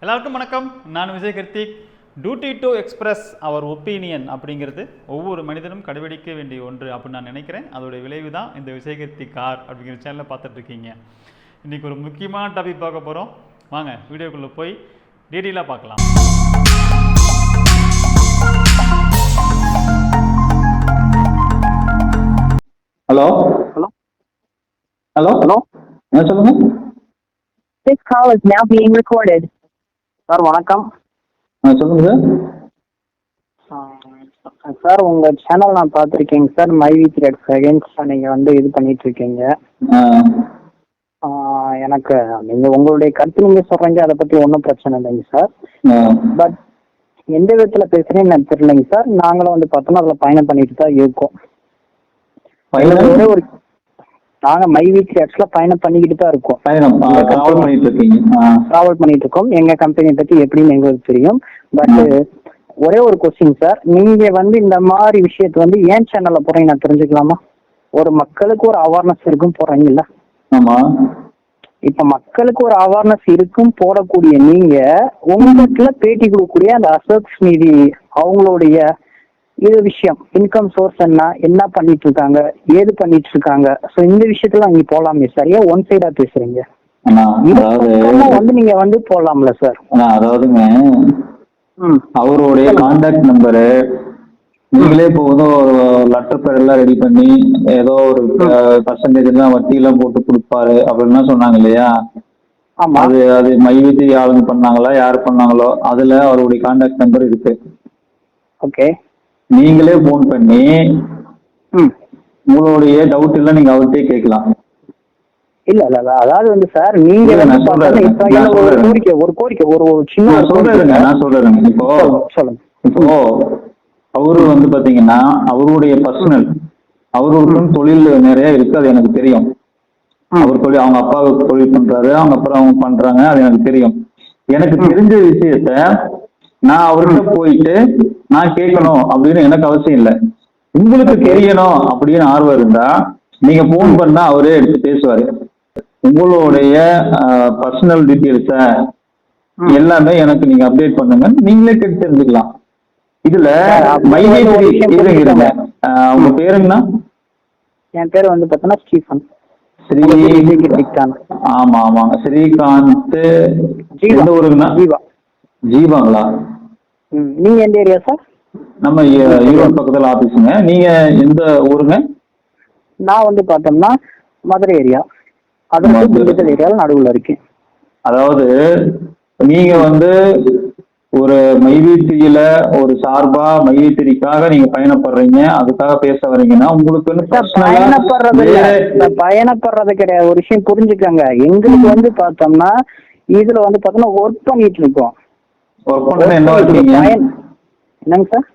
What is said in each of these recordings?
எல்லாருக்கும் வணக்கம். நான் Vijay Karthik. Duty to express our opinion அப்படிங்கிறது ஒவ்வொரு மனிதனும் கடைபிடிக்க வேண்டிய ஒன்று அப்படின்னு நான் நினைக்கிறேன். அதோடைய விளைவு தான் இந்த விஜய் கார்த்திக் கார் அப்படிங்கிற சேனலில் பார்த்துட்டு இருக்கீங்க. இன்றைக்கி ஒரு முக்கியமான டாபிக் பார்க்க போகிறோம். வாங்க வீடியோக்குள்ளே போய் டீட்டெயிலாக பார்க்கலாம். ஹலோ ஹலோ ஹலோ ஹலோ என்ன சொல்லுங்க. This call is now being recorded. Sir வணக்கம். சொல்லுங்க சார். சார் உங்க சேனல் நான் பார்த்துருக்கேங்க சார். மை வீக் ரெட் செகண்ட்ஸ் நீங்க இது பண்ணிட்டு இருக்கீங்க. எனக்கு நீங்க உங்களுடைய கருத்து நீங்க சொல்றீங்க, அதை பத்தி ஒன்றும் பிரச்சனை இல்லைங்க சார். பட் எந்த விதத்துல பேசுறேன்னு எனக்கு தெரியலைங்க சார். நாங்களும் பார்த்தோம்னா அதில் பயணம் பண்ணிட்டு தான் இருக்கோம். ஒரே ஒரு நாங்க மை வீக் ஆக்சுவலா பயணம் பண்ணிக்கிட்டு தான் இருக்கோம். டிராவல் பண்ணிட்டு இருக்கோம். எங்க கம்பெனியை பத்தி எப்படின்னு எங்களுக்கு தெரியும். பட் ஒரே ஒரு கொஸ்டின் சார், நீங்க இந்த மாதிரி விஷயத்த ஏன் சேனல்ல போறீங்க நான் தெரிஞ்சுக்கலாமா? ஒரு மக்களுக்கு ஒரு அவேர்னஸ் இருக்கும் போறீங்கல்ல. ஆமா. இப்ப மக்களுக்கு ஒரு அவேர்னஸ் இருக்கும் போடக்கூடிய நீங்க உங்ககிட்ட பேட்டி கொடுக்கக்கூடிய அந்த அசோக் மீதி அவங்களுடைய இது விஷயம் இன்கம் சோர்ஸ் என்ன பண்ணிட்டு இருக்காங்க, ஏது பண்ணிட்டு இருக்காங்க, ஸோ இந்த விஷயத்துல அங்க போலாமே. சரியா ஒன் சைடா பேசுறீங்க. நீங்க போலாம்ல சார். அதாவதுங்க அவருடைய கான்டாக்ட் நம்பரு நீங்களே போதும் ஒரு லெட்டர் பேர் எல்லாம் ரெடி பண்ணி ஏதோ ஒரு பர்சன்டேஜ் எல்லாம் வட்டி எல்லாம் போட்டு கொடுப்பாரு அப்படின்னா சொன்னாங்க இல்லையா? அது அது மைவீட்டு ஆளுங்க பண்ணாங்களா யாரு பண்ணாங்களோ அதுல அவருடைய கான்டாக்ட் நம்பர் இருக்கு. ஓகே. நீங்களே போன் பண்ணி உங்களுடைய டவுட் எல்லாம் நீங்க அவர்கிட்டயே கேட்கலாம். இல்ல இல்ல அதாவது சார் நீங்க ஒரு கோரிக்கை ஒரு சின்ன நான் சொல்றேங்க. இப்போ சொல்லுங்க. இப்போ அவரு பாத்தீங்கன்னா அவருடைய பர்சனல் அவருக்கும் தொழில் நிறைய இருக்கு, அது எனக்கு தெரியும். அவர் தொழில் அவங்க அப்பாவுக்கு தொழில் பண்றாரு, அவங்க அப்புறம் அவங்க பண்றாங்க, அது எனக்கு தெரியும். எனக்கு தெரிஞ்ச விஷயத்த நான் அவர்கிட்ட போயிட்டு நான் கேட்கணும் அப்படின்னு எனக்கு அவசியம் இல்லை. உங்களுக்கு தெரியணும் அப்படின்னு ஆர்வம் இருந்தா நீங்க போன் பண்ணா அவரே எடுத்து பேசுவாரு. உங்களுடைய பர்சனல் டீட்டெயில்ஸ எல்லாமே எனக்கு நீங்க அப்டேட் பண்ணுங்க, நீங்களே கேட்டு தெரிஞ்சுக்கலாம். இதுல இருங்க. உங்க பேருங்கண்ணா? என் பேரு பாத்தீங்கன்னா ஸ்டீஃபன். ஆமா ஆமாங்க. ஸ்ரீகாந்த். எந்த ஊருங்கண்ணா? ஜீவாங்களா? நீங்க எந்த ஏரியா சார்? நம்ம ஈரோடு பக்கத்துல ஆபீஸுங்க. நீங்க எந்த ஊருங்க? நான் பார்த்தோம்னா மதுரை ஏரியா, திண்டுக்கல் ஏரியாவில் நடுவுல இருக்கேன். அதாவது நீங்க ஒரு மைவீத்திரியில ஒரு சார்பா மைவீத்திரிக்காக நீங்க பயணப்படுறீங்க, அதுக்காக பேச வரீங்கன்னா உங்களுக்கு பயணப்படுறது கிடையாது. ஒரு விஷயம் புரிஞ்சுக்கங்க. எங்களுக்கு பார்த்தோம்னா இதுல பார்த்தோம்னா ஒர்க் பண்ணிட்டு இருக்கோம். என்னங்க சார்?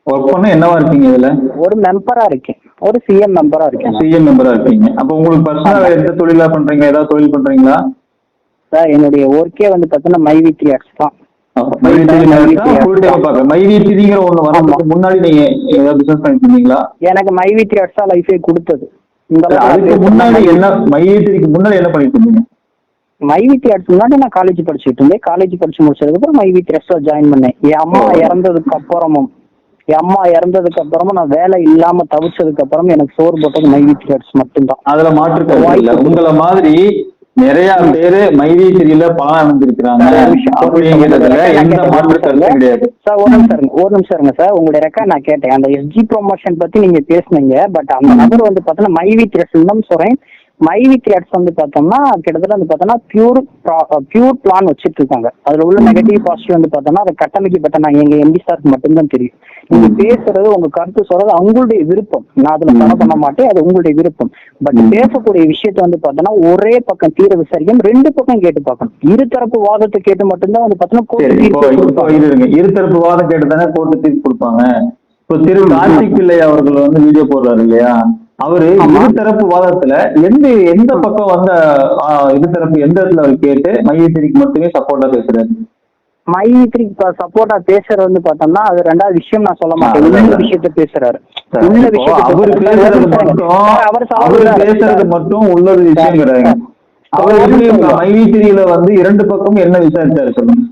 ஒர்க் பண்ண என்னவா இருக்கீங்க? இதுல ஒரு மெம்பரா இருக்கேன், ஒரு சிஎம் மெம்பரா இருக்கேன். சிஎம் மெம்பரா இருக்கீங்க. அப்ப உங்களுக்கு பர்சனலா எந்த தொழிலா பண்றீங்க? ஏதாவது தொழில் பண்றீங்களா சார்? என்னுடைய ஒர்க்கே பார்த்தீங்கன்னா மைவீத்ரி ஆர்ட்ஸ் தான். மைவீத்ரிங்கிற ஒண்ணு வரதுக்கு முன்னாடி நீங்க ஏதாவது பிசினஸ் பண்ணிட்டு இருந்தீங்களா? எனக்கு மைவீத்ரி ஆர்ட்ஸ் தான் லைஃபே கொடுத்தது. அதுக்கு முன்னாடி என்ன, மைவீத்ரிக்கு முன்னாடி என்ன பண்ணிட்டு இருந்தீங்க? மைவீத்ரி ஆர்ட்ஸ் முன்னாடி நான் காலேஜ் படிச்சுட்டு இருந்தேன். காலேஜ் படிச்சு முடிச்சதுக்கு அப்புறம் மைவீத்ரி ஆர்ட்ஸ்ல ஜாயின் பண்ணேன். என் அம்மா இறந்ததுக்கு அப்புறமும் நான் வேலை இல்லாம தவிச்சதுக்கு அப்புறம் எனக்கு சோறு போட்டது மைவீத்ரி ஆர்ட்ஸ் மட்டும்தான். அதுல மாற்று உங்களை மாதிரி நிறைய பேரு மைவீத்ரியில பலன் அடைஞ்சிருக்கிறாங்க. ஒரு நிமிஷம் இருங்க சார். உங்களுடைய ரெக்கார்ட் நான் கேட்டேன். அந்த எஸ்ஜி ப்ரொமோஷன் பத்தி நீங்க பேசுனீங்க. பட் அந்த நபர் பார்த்தோன்னா மைவீத்ரி ஆர்ட்ஸ் தான் சொல்றேன். மைவீத்ரி ஆர்ட்ஸ் பார்த்தோம்னா கிட்டத்தட்ட பார்த்தோம்னா பியூர் பிளான் வச்சுட்டு இருக்காங்க. அதுல உள்ள நெகட்டிவ் பாசிட்டிவ் பார்த்தோம்னா அதை கட்டமைக்கப்பட்ட நான் எங்க எம்டி சாருக்கு மட்டும்தான் தெரியும். நீங்க பேசுறது உங்க கருத்து சொல்றது அவங்களுடைய விருப்பம். நான் அதுல தடை பண்ண மாட்டேன், அது உங்களுடைய விருப்பம். பட் பேசக்கூடிய விஷயத்த பார்த்தோம்னா ஒரே பக்கம் தீர விசாரிக்கும், ரெண்டு பக்கம் கேட்டு பார்க்கணும். இருதரப்பு வாதத்தை கேட்டு மட்டும்தான் பார்த்தோம்னா இருதரப்பு வாதம் கேட்டு தானே கோர்ட்டு தீர்ப்பு கொடுப்பாங்க. இப்போ திரு கார்த்திக் பிள்ளை அவர்கள் வீடியோ போடுறாரு இல்லையா? அவரு இருதரப்பு வாதத்துல எந்த பக்கம் இருதரப்பு எந்த இடத்துல அவர் கேட்டு மையத்திரிக்கு மட்டுமே சப்போர்ட்டா பேசுறாரு. மைத்ரிக்கு சப்போர்ட்டா பேசுறது பார்த்தோம்னா அது ரெண்டாவது விஷயம். நான் சொல்ல மாட்டேன், உள்ள விஷயத்த பேசுறாரு. உள்ள விஷயத்த அவர் பேசுறது மட்டும் உள்ளது விஷயம் கிடையாது. அவர் மைத்ரியில இரண்டு பக்கம் என்ன விசாரிச்சாரு சொல்லுங்க.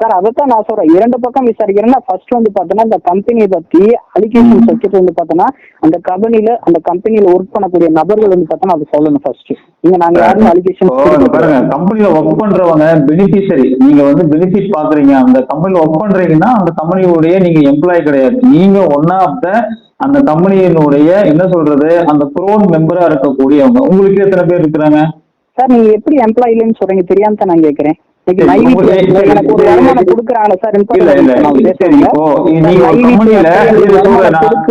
சார் அதைத்தான் நான் சொல்றேன், 2 பக்கம் விசாரிக்கிறேன்னா ஃபர்ஸ்ட் வந்து பார்த்தோன்னா இந்த கம்பெனியை பத்தி அலிகேஷன் வச்சுட்டு வந்து பார்த்தோன்னா அந்த கம்பெனியில ஒர்க் பண்ணக்கூடிய நபர்கள் வந்து பார்த்தோன்னா அது சொல்லணும் ஃபர்ஸ்ட். இங்க நாங்க யாரும் அலிகேஷன் பாருங்க, கம்பெனில ஒர்க் பண்றவங்க பெனிஃபிஷரி, நீங்க வந்து பெனிஃபிட் பாக்குறீங்க. அந்த கம்பெனில ஒர்க் பண்றீங்கன்னா அந்த கம்பெனியுடைய நீங்க எம்ப்ளாய் கிடையாது, நீங்க ஒன் ஆஃப் த அந்த கம்பெனியினுடைய என்ன சொல்றது அந்த க்ரோன் மெம்பரா இருக்கக்கூடியவங்க. உங்களுக்கு எத்தனை பேர் இருக்கிறாங்க சார்? நீங்க எப்படி எம்ப்ளாய் இல்லைன்னு சொல்றீங்க, தெரியாம தான் நான் கேட்கறேன். எனக்கு ஒரு வருமானம் கொடுக்குறாங்க சார்.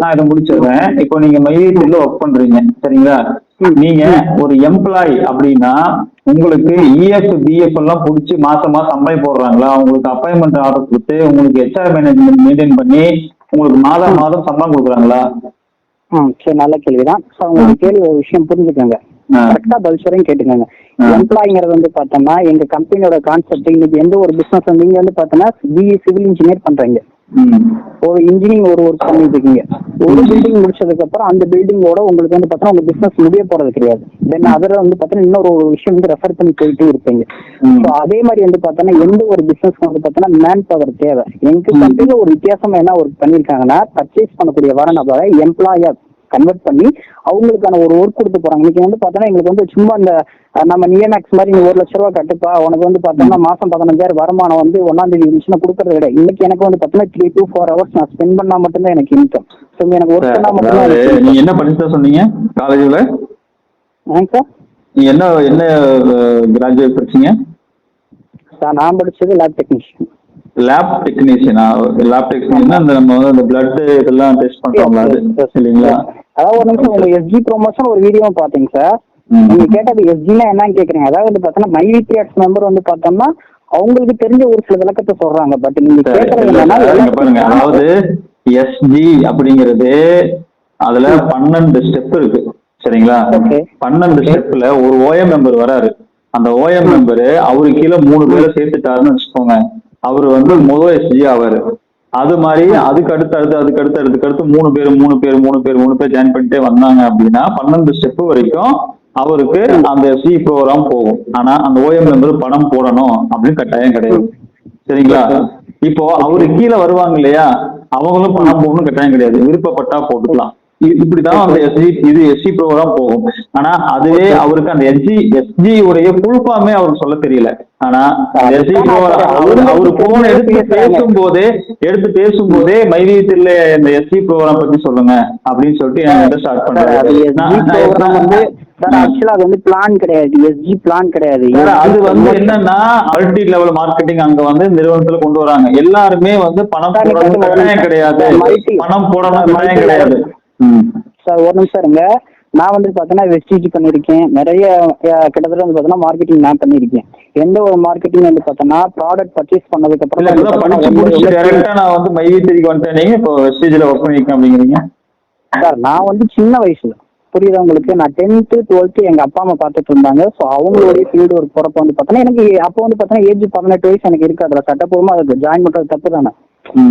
நான் இதை முடிச்சிடுறேன். இப்போ நீங்க மைவீத்தில ஒர்க் பண்றீங்க சரிங்களா? நீங்க ஒரு எம்ப்ளாய் அப்படின்னா உங்களுக்கு இஎஃப் பிஎஃப் எல்லாம் புடிச்சு மாசம் சம்பளம் போடுறாங்களா? உங்களுக்கு அப்பாயின்மெண்ட் ஆர்டர் கொடுத்து உங்களுக்கு ஹெச்ஆர் மேனேஜ்மெண்ட் மெயின்டைன் பண்ணி உங்களுக்கு மாதம் சம்பளம் கொடுக்குறாங்களா? சரி, நல்ல கேள்விதான். உங்களுக்கு கேள்வி ஒரு விஷயம் புரிஞ்சுக்கோங்க, கரெக்டா பதில் கேட்டுக்கோங்க. எம்ப்ளாய்ங்கிறது வந்து பார்த்தோம்னா எங்க கம்பெனியோட கான்செப்ட், இன்னைக்கு எந்த ஒரு பிசினஸ் நீங்க வந்து பார்த்தோன்னா பிஇ சிவில் இன்ஜினியர் பண்றீங்க, ஒரு இன்ஜினியரிங் ஒரு ஒர்க் பண்ணிட்டு இருக்கீங்க. ஒரு பில்டிங் முடிச்சதுக்கு அப்புறம் அந்த பில்டிங்கோட உங்களுக்கு வந்து பார்த்தோன்னா உங்க பிசினஸ் முடிய போறது கிடையாது. தென் அதில் வந்து பார்த்தோன்னா இன்னொரு ஒரு விஷயம் வந்து ரெஃபர் பண்ணி போயிட்டே இருப்பீங்க. ஸோ அதே மாதிரி வந்து பார்த்தோன்னா எந்த ஒரு பிசினஸ்க்கு வந்து பார்த்தோன்னா மேன் பவர் தேவை. எங்க கம்பெனில ஒரு வித்தியாசமா என்ன ஒர்க் பண்ணியிருக்காங்கன்னா பர்ச்சேஸ் பண்ணக்கூடிய வர நபரை எம்ப்ளாயா கன்வெர்ட் பண்ணி அவங்களுக்கான ஒரு ஒர்க் கொடுத்து போறாங்க. இன்னைக்கு வந்து பார்த்தோன்னா எங்களுக்கு வந்து சும்மா இந்த நம்ம நியமேக்ஸ் மாதிரி நீ 1 லட்ச ரூபா கட்டுப்பா, உனக்கு வந்து பார்த்தோம்னா மாசம் 15,000 வருமானம் வந்து 1ஆம் தேதி இருந்துச்சுன்னா கொடுக்கறது கிடையாது. இன்னைக்கு எனக்கு வந்து பார்த்தோன்னா 3 to 4 hours நான் ஸ்பெண்ட் பண்ணா மட்டும்தான் எனக்கு இன்கம். ஸோ எனக்கு ஒர்க் பண்ணா மட்டும்தான். நீங்க என்ன படிச்சுதான் சொன்னீங்க காலேஜ்ல? சார் நீங்க என்ன கிராஜுவேட் படிச்சீங்க சார்? நான் படிச்சது லேப் டெக்னீஷியன். லேப் டெக்னீஷியனா? லேப் டெக்னீஷியன் அந்த நம்ம வந்து அந்த பிளட் இதெல்லாம் டெஸ்ட் பண்றோம்ல அது இல்லைங்களா? அதாவது ஒரு நிமிஷம், உங்க எஸ்ஜி ப்ரொமோஷன் ஒரு வீடியோ பாத்தீங்க சார். நீங்க கேட்டது எஸ்ஜினா என்னன்னு கேக்குறீங்க. அதாவது வந்து பார்த்தோன்னா மைவித்தி ஆர்ட்ஸ் மெம்பர் வந்து பார்த்தோம்னா அவங்களுக்கு தெரிஞ்ச ஒரு சில விளக்கத்தை சொல்றாங்க. பட் நீங்க கேட்கறது என்னன்னா பாருங்க, அதாவது எஸ்ஜி அப்படிங்கிறது அதுல 12 ஸ்டெப் இருக்கு சரிங்களா? 12 ஸ்டெப்ல ஒரு ஓஎம் மெம்பர் வராரு. அந்த ஓஎம் மெம்பரு அவரு கீழே 3 பேரை சேர்த்துட்டாருன்னு வச்சுக்கோங்க, அவரு வந்து முதல் எஸ்ஜி ஆவாரு. அது மாதிரி அதுக்கு அடுத்து 3 பேர் ஜாயின் பண்ணிட்டே வந்தாங்க அப்படின்னா 12 ஸ்டெப் வரைக்கும் அவருக்கு அந்த எஸ்ஜி ப்ரோக்ராம் போகும். ஆனா அந்த ஓஎம் மெம்பர் பணம் போடணும் அப்படின்னு கட்டாயம் கிடையாது சரிங்களா? இப்போ அவரு கீழே வருவாங்க இல்லையா, அவங்களும் பணம் போகணும் கட்டாயம் கிடையாது, விருப்பப்பட்டா போட்டுக்கலாம். இப்படிதான் அந்த எஸ்ஜி ப்ரோக்ராம் போகும். ஆனா அதுவே அவருக்கு அந்த எஸ்ஜி உடைய ஃபுல் ஃபார்மே அவருக்கு சொல்ல தெரியல. ஆனா எஸ்ஜி ப்ரோக்ராம் அவரு போன் எடுத்து பேசும்போதே மைவீத்தில இந்த எஸ்ஜி ப்ரோக்ராம் பத்தி சொல்லுங்க அப்படின்னு சொல்லிட்டு என்கிட்ட ஸ்டார்ட் பண்றாரு. ஆக்சுவலா அது வந்து பிளான் கிடையாது, எஸ்ஜி பிளான் கிடையாது. அது வந்து என்னன்னா மல்டி லெவல் மார்க்கெட்டிங் அங்க வந்து நிறுவனத்துல கொண்டு வராங்க. எல்லாருமே வந்து பணம் போடணும் கட்டாயம் கிடையாது, பணம் போடணும் கட்டாயம் கிடையாது. சார் ஒரு நிமிஷம் இருங்க. நான் வந்து பார்த்தோன்னா வெஸ்டிஜ் பண்ணியிருக்கேன், நிறைய கிட்டத்தட்ட வந்து பார்த்தோன்னா மார்க்கெட்டிங் நான் பண்ணியிருக்கேன். எந்த ஒரு மார்க்கெட்டிங் வந்து பார்த்தோன்னா ப்ராடக்ட் பர்ச்சேஸ் பண்ணதுக்கு அப்புறம் நான் வந்து மைவீத்திக்கு வந்துட்டேன், இப்போ வெஸ்டிஜ்ல ஒர்க் பண்ணிருக்கேன் அப்படிங்கிறீங்க சார்? நான் வந்து சின்ன வயசுல, புரியுதா உங்களுக்கு, நான் 10th 12th எங்க அப்பா அம்மா பார்த்துட்டு இருந்தாங்க. ஸோ அவங்களுடைய ஃபீல்டு ஒர்க் போறப்ப வந்து பார்த்தோன்னா எனக்கு அப்போ வந்து பார்த்தோன்னா ஏஜ் 18 வயசு எனக்கு இருக்கு. அதில் சட்டப்பூர்வமா அதுக்கு ஜாயின் பண்றது தப்பு தானே.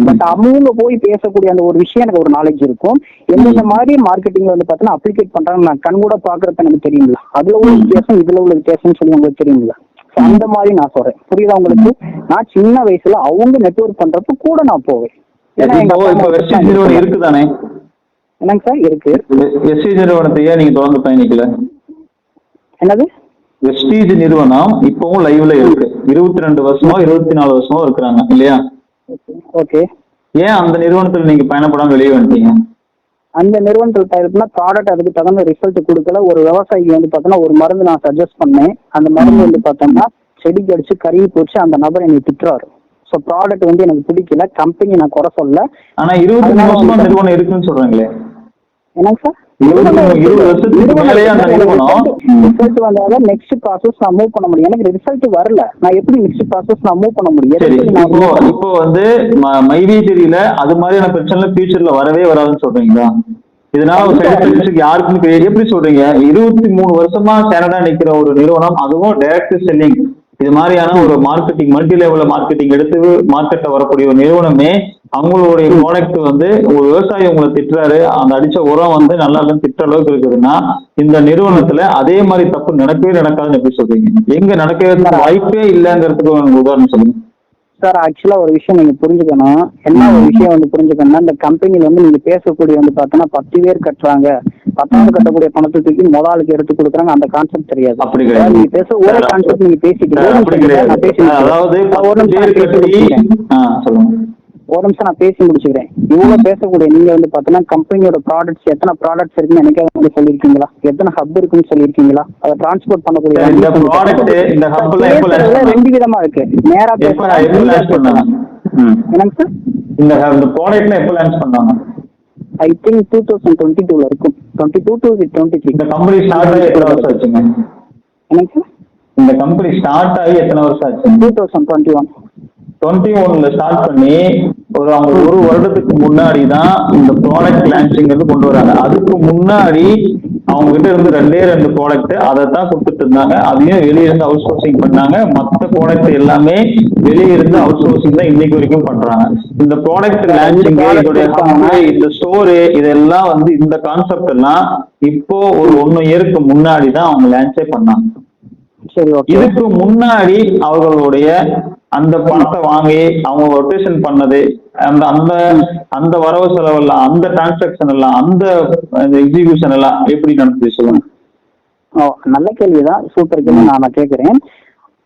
பட் அவங்க போய் பேசக்கூடிய அந்த ஒரு விஷயம் எனக்கு ஒரு நாலேஜ் இருக்கும். எந்தெந்த மாதிரி மார்க்கெட்டிங்ல வந்து பார்த்தோன்னா அப்ளிகேட் பண்றாங்க நான் கண் கூட பாக்குறப்ப எனக்கு தெரியுங்களா, அதுல உள்ள வித்தியாசம் இதுல உள்ள வித்தியாசம்னு சொல்லி உங்களுக்கு தெரியுங்களா? அந்த மாதிரி நான் சொல்றேன், புரியுதா உங்களுக்கு? நான் சின்ன வயசுல அவங்க நெட்வொர்க் பண்றப்ப கூட நான் போவேன். இருக்குதானே? என்னங்க சார் இருக்கு? வெஸ்டீஜ் நிறுவனத்தையே நீங்க தொடர்ந்து பயணிக்கல? என்னது? வெஸ்டீஜ் நிறுவனம் இப்பவும் லைவ்ல இருக்கு, 22 வருஷமா 24 வருஷமா இருக்கிறாங்க இல்லையா? ஓகே. ஏன் அந்த நிறுவனத்துல நீங்க பயணப்படாம வெளியே வந்துட்டீங்க? அந்த நிறுவனத்தில் தயாரிப்புனா ப்ராடக்ட் அதுக்கு தகுந்த ரிசல்ட் கொடுக்கல. ஒரு விவசாயிக்கு வந்து பார்த்தோன்னா ஒரு மருந்து நான் சஜஸ்ட் பண்ணேன், அந்த மருந்து வந்து பார்த்தோம்னா செடிக்கு அடிச்சு கருகி போச்சு, அந்த நபர் என்னை திட்டுறாரு. ஸோ ப்ராடக்ட் வந்து எனக்கு பிடிக்கல, கம்பெனி நான் குறை சொல்ல. ஆனா 23 வருஷமா நிறுவனம் இருக்குன்னு சொல்றாங்களே? என்னங்க சார்? 20 வருஷத்துக்கு மேலேயே அந்த நிறுவனம் ரிசல்ட் வந்தாதான் நெக்ஸ்ட் ப்ராசஸ் நான் மூவ் பண்ண முடியும். எனக்கு ரிசல்ட் வரல, நான் எப்படி நெக்ஸ்ட் ப்ராசஸ் நான் மூவ் பண்ண முடியும்? இப்போ வந்து மைவீத்தில அது மாதிரியான பிரச்சனை ஃபியூச்சர்ல வரவே வராதுன்னு சொல்றீங்களா? இதனால ஒரு சைடு யாருக்குன்னு எப்படி சொல்றீங்க? 23 வருஷமா ஸ்டாண்டர்டா நிக்கிற ஒரு நிறுவனம், அதுவும் டைரக்ட் செல்லிங் இது மாதிரியான ஒரு மார்க்கெட்டிங் மல்டி லெவல் மார்க்கெட்டிங் எடுத்து மார்க்கெட்ல வரக்கூடிய ஒரு நிறுவனமே அவங்களுடைய ப்ராடக்ட் வந்து ஒரு விவசாயி உங்களை திட்டுறாரு, அந்த அடிச்ச உரம் வந்து நல்லா இல்லைன்னு திட்டுற அளவுக்கு இருக்குதுன்னா இந்த நிறுவனத்துல அதே மாதிரி தப்பு நடக்கவே நடக்காதுன்னு எப்படி சொல்றீங்க? எங்க நடக்கவே வாய்ப்பே இல்லைங்கிறதுக்கு உதாரணம் சொல்லுங்க. சார் ஆக்சுவலா ஒரு விஷயம் நீங்க புரிஞ்சுக்கணும். என்ன ஒரு விஷயம் வந்து புரிஞ்சுக்கணும்னா, இந்த கம்பெனில வந்து நீங்க பேசக்கூடிய வந்து பார்த்தோன்னா 10 பேர் கட்டுறாங்க, 10வது கட்டக்கூடிய பணத்தை தூக்கி ஆளுக்கு எடுத்து கொடுக்குறாங்க, அந்த கான்செப்ட் தெரியாது. அப்படி கிடையாது. நீங்க பேச ஒரே கான்செப்ட் நீங்க பேசிட்டு அப்படி கிடையாது. நான் பேசி அதாவது ஒரு நிமிஷம் சொல்லுங்க. ஒரு நிமிஷம் நான் பேசி முடிச்சுக்கிறேன். இவ்வளவு பேசக்கூடிய நீங்க வந்து பாத்தீங்கன்னா கம்பெனியோட ப்ராடக்ட்ஸ் எத்தனை ப்ராடக்ட்ஸ் இருக்குன்னு எனக்காக வந்து சொல்லியிருக்கீங்களா? எத்தனை ஹப் இருக்குன்னு சொல்லியிருக்கீங்களா? அதை டிரான்ஸ்போர்ட் பண்ணக்கூடிய ரெண்டு விதமா இருக்கு. நேரா பேசலாம். என்னங்க சார் இந்த ப்ராடக்ட்ல எப்போ லான்ச் பண்ணாங்க? ஐ திங்க் 2022 இருக்கும். 22 to 23. இந்த கம்பெனி ஸ்டார்ட் ஆகி எத்தனை வருஷம் ஆச்சுங்க? என்னங்க சார்? இந்த கம்பெனி ஸ்டார்ட் ஆகி எத்தனை வருஷம் ஆச்சு? 2021. 21ல ஸ்டார்ட் பண்ணி அவங்க ஒரு வருடத்துக்கு முன்னாடி தான் இந்த ப்ராடக்ட் லான்ச்சிங்கிறது கொண்டு வராங்க. அதுக்கு முன்னாடி அவங்க கிட்ட இருந்து 2 ப்ராடக்ட் அதை தான் கொடுத்துட்டு இருந்தாங்க. அதையும் வெளியே இருந்து அவுட் சோர்சிங் பண்ணாங்க. மற்ற ப்ராடக்ட் எல்லாமே வெளியே இருந்து அவுட் சோர்சிங் தான் இன்னைக்கு வரைக்கும் பண்றாங்க. இந்த ப்ராடக்ட் லான்ச்சிங், இதோடைய இந்த ஸ்டோரு, இதெல்லாம் வந்து இந்த கான்செப்ட் எல்லாம் இப்போ ஒரு 1 இயருக்கு முன்னாடி தான் அவங்க லான்ச்சே பண்ணாங்க. இதுக்கு முன்னாடி அவர்களுடைய அந்த பணத்தை வாங்கி அவங்க ரொட்டேஷன் பண்ணது, அந்த அந்த அந்த வரவு செலவு எல்லாம், அந்த டிரான்சாக்சன் எல்லாம், அந்த எக்ஸிகியூஷன் எல்லாம் எப்படி நடந்துச்சு சொல்லுங்க. நல்ல கேள்விதான், சூப்பர் கேள்வி. நான் கேட்கிறேன்.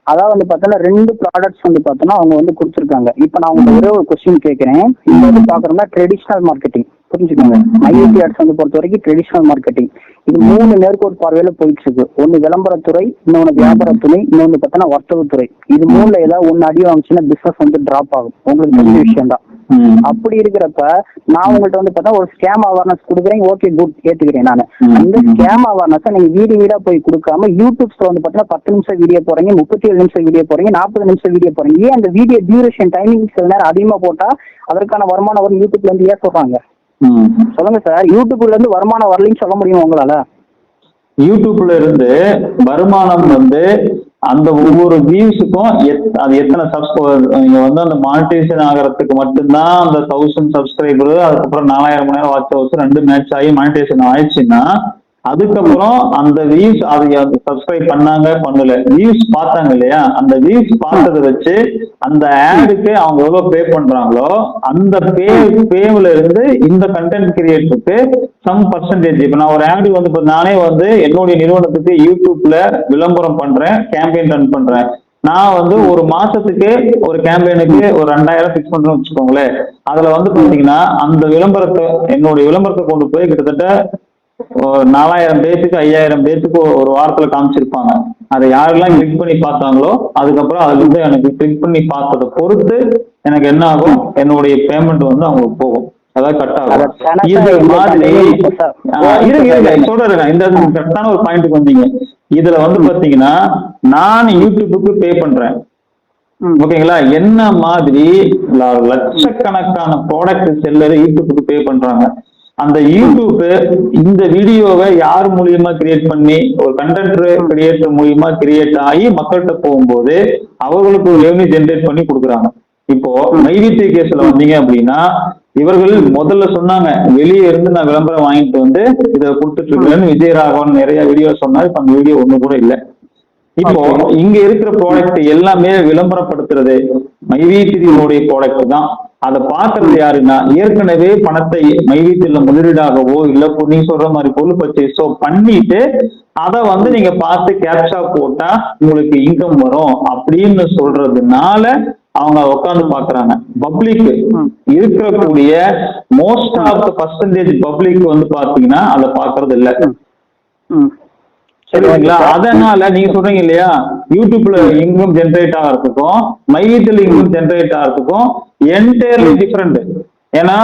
அதாவது வந்து பார்த்தோன்னா 2 ப்ராடக்ட்ஸ் வந்து பார்த்தோன்னா அவங்க வந்து கொடுத்துருக்காங்க. இப்போ நான் உங்களுக்கு ஒரே ஒரு கொஸ்டின் கேட்கிறேன். இப்போ வந்து பார்க்குறோம்னா ட்ரெடிஷ்னல் மார்க்கெட்டிங் புரிஞ்சுக்கோங்க. மைவிடி ஆட்ஸ் வந்து பொறுத்த வரைக்கும் ட்ரெடிஷ்னல் மார்க்கெட்டிங் இது 3 நேர்கோட் பார்வையில போயிட்டு இருக்கு. ஒன்னு விளம்பரத்துறை, இன்னொன்னு வியாபாரத்துறை, இன்னொன்னு பார்த்தோன்னா வர்த்தகத்துறை. இது 3ல ஏதாவது ஒன்னு அடி வாங்கிச்சுன்னா பிசினஸ் வந்து டிராப் ஆகும். உங்களுக்கு தெரிஞ்ச விஷயம் தான். அப்படி இருக்கிறப்ப நான் உங்கள்கிட்ட வந்து பார்த்தா ஒரு ஸ்கேம் அவேர்னஸ் கொடுக்குறேன். ஓகே குட், ஏத்துக்கிறேன். நான் அந்த ஸ்கேம் அவேர்னஸ் நீங்க வீடா போய் கொடுக்காம யூடியூப்ஸ்ல வந்து பார்த்தீங்கன்னா 10 நிமிஷம் வீடியோ போறீங்க, 37 நிமிஷம் வீடியோ போறீங்க, 40 நிமிஷம் வீடியோ போறீங்க. ஏன் அந்த வீடியோ டியூரேஷன் டைமிங் சில நேரம் அதிகமா போட்டா அதற்கான வருமானம் வரும் யூடியூப்ல இருந்து ஏன் சொல்றாங்க? சொல்லுங்க சார். யூடியூப்ல இருந்து வருமானம் வரலன்னு சொல்ல முடியும் உங்களால? யூடியூப்ல இருந்து வருமானம் வந்து அந்த ஒவ்வொரு வியூஸுக்கும் அது எத்தனை நீங்க வந்து அந்த மானிட்டைசேஷன் ஆகிறதுக்கு மட்டும்தான் அந்த 1000 சப்ஸ்கிரைபர், அதுக்கப்புறம் 4000 மணி நேரம் வாட்ச் ஹவர்ஸ் 2 மேட்ச் ஆகி மானிட்டைசேஷன் ஆயிடுச்சுன்னா அதுக்கப்புறம் அந்த வியூஸ் அது சப்ஸ்கிரைப் பண்ணாங்க பண்ணல, வியூஸ் பார்த்தாங்க இல்லையா, அந்த வியூஸ் பார்த்ததை வச்சு அந்த ஆடுக்கு அவங்க எவ்வளவு பே பண்றாங்களோ அந்த பேவ்ல இருந்து இந்த கண்டென்ட் கிரியேட்டருக்கு சம் பர்சன்டேஜ். இப்ப நான் ஒரு ஆடு வந்து நானே வந்து என்னுடைய நிறுவனத்துக்கு யூடியூப்ல விளம்பரம் பண்றேன், கேம்பெயின் ரன் பண்றேன். நான் வந்து ஒரு மாசத்துக்கு ஒரு கேம்பெயினுக்கு ஒரு 2000 பிக்ஸ் பண்றேன்னு வச்சுக்கோங்களேன். அதுல வந்து பாத்தீங்கன்னா அந்த விளம்பரத்தை என்னுடைய விளம்பரத்தை கொண்டு போய் கிட்டத்தட்ட 4000 பேத்துக்கு 5000 பேத்துக்கு ஒரு வாரத்துல காமிச்சிருப்பாங்க. அதை யாரெல்லாம் கிளிக் பண்ணி பார்த்தாங்களோ அதுக்கப்புறம் அதுல இருந்து எனக்கு கிளிக் பண்ணி பார்த்ததை பொறுத்து எனக்கு என்ன ஆகும், என்னுடைய பேமெண்ட் வந்து அவங்களுக்கு போகும், அதாவது கட் ஆகும். இது மாதிரி சொல்றேன். இந்த கரெக்டான ஒரு பாயிண்ட்டுக்கு வந்தீங்க. இதுல வந்து பாத்தீங்கன்னா நான் யூடியூபுக்கு பே பண்றேன், ஓகேங்களா? என்ன மாதிரி லட்சக்கணக்கான ப்ராடக்ட் செல்லர் யூடியூபுக்கு பே பண்றாங்க. அந்த யூடியூப் இந்த வீடியோவை யார் மூலியமா கிரியேட் பண்ணி ஒரு கண்டென்ட் கிரியேட்டர் மூலியமா கிரியேட் ஆகி மக்கள்கிட்ட போகும்போது அவர்களுக்கு ஒரு ரெவன்யூ ஜென்ரேட் பண்ணி கொடுக்குறாங்க. இப்போ மைவித்ரி கேஸ்ல வந்தீங்க அப்படின்னா இவர்கள் முதல்ல சொன்னாங்க வெளியே இருந்து நான் விளம்பரம் வாங்கிட்டு வந்து இதை கொடுத்துட்டு இருக்கிறேன்னு விஜயராகவன் நிறைய வீடியோ சொன்னாரு. இப்ப அந்த வீடியோ ஒண்ணு கூட இல்லை. இப்போ இங்க இருக்கிற ப்ராடக்ட் எல்லாமே விளம்பரப்படுத்துறது மைவித்ரியோடைய ப்ராடக்ட் தான். அதை பாக்குறது யாருன்னா ஏற்கனவே பணத்தை மைவித்ரியில முதலீடாகவோ இல்ல நீங்க சொல்ற மாதிரி பொருள் பர்ச்சேஸோ பண்ணிட்டு அதை வந்து நீங்க பார்த்து கேப்சா போட்டா உங்களுக்கு இன்கம் வரும் அப்படின்னு சொல்றதுனால அவங்க உட்காந்து பாக்குறாங்க. பப்ளிக் இருக்கக்கூடிய most of the percentage public வந்து பாத்தீங்கன்னா அதை பாக்குறது இல்லை. சரிங்களா? அதனால நீங்க சொல்றீங்க இல்லையா, யூடியூப்ல இன்கம் ஜென்ரேட் ஆகிறதுக்கும் மைவித்ரியில இன்கம் ஜென்ரேட் ஆகிறதுக்கும் என்டையர்லி டிஃபரெண்ட். ஏன்னா